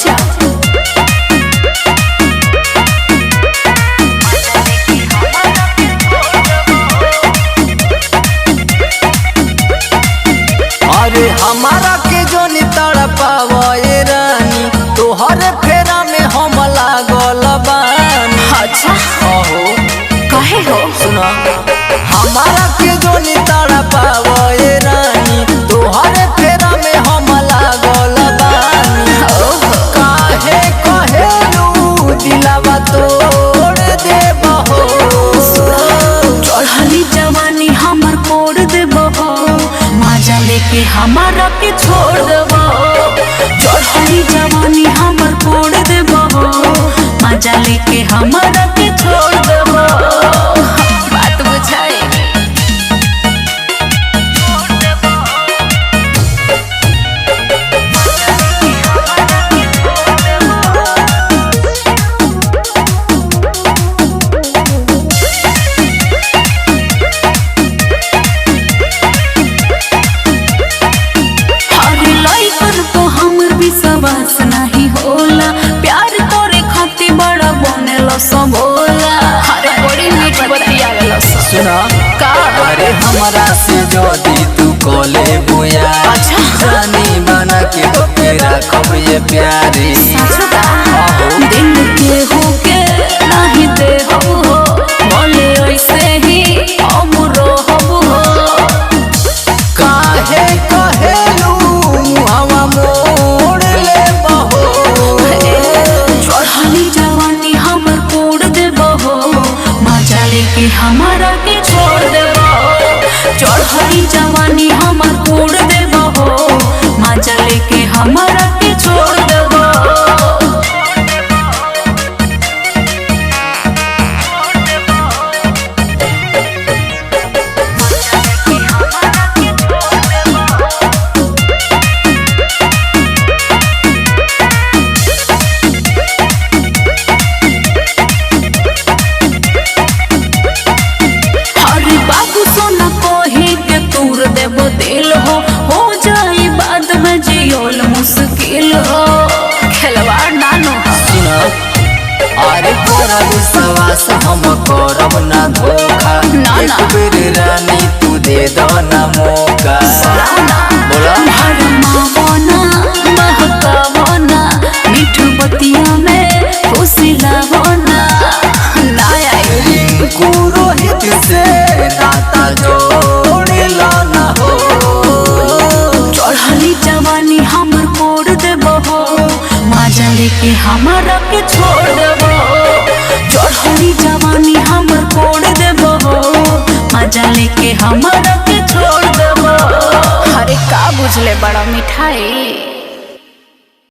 अच्छा अरे हमारा के जो नितड़ पावे रानी तोहरे फेरा में हम लागल बानी। अच्छा अहो कहे हो सुना हमारा के जो नितड़ पावे रानी तोहरे फेरा में हम लागल बानी। काहे कहेलू दिलवा तोड़ देबहो चढ़ली जवानी हमर कोड़ देबो मजा लेके हमारा के छोड़ देबो। चढ़ली जवानी हमर कोड़ देबो मजा लेके हमारा के छोड़ देबो। बात बुझाई विश्वास नहीं होला प्यार तोरे खातिर बड़ा बनेलो सब होला। अरे बड़ी मीठ बतिया गेलो सुना का अरे हमारा से जोड़ी तू कोले बुया अच्छा रानी बना के तो तेरा खब ये प्यारी सचुका दिल के हो के नहीं दे हो बोले ऐसे ही हम रहबो काहे कहेलू हवा मोड़ ले बहो। चढ़ली जवानी हमर कोड़ देबो मजा लेके हमारा के छोड़ देबो। चढ़ली जवानी हमर कोड़ देबो मजा लेके हमारा के छोड़ देबो। देबो दिल हो जाई बाद में जियोल मुश्किल हो खिलवाड़ नानो सुना अरे तोरा विश्वास हम करब ना धोखा ना ना एक बेर रानी तू दे दो ना मौका बोला भरमावना महकावना मीठ बतिया में खुशी लावना ना आई रिंकू रोहित से नाता जोड़ लो ना हो। चढ़ली जवानी हमर कोड़ देबो मजा लेके हमारा के छोड़ देबो। चढ़ली जवानी हमर कोड़ देबो मजा लेके हमारा के छोड़ देबो। अरे का बुझले बड़ा मिठाई।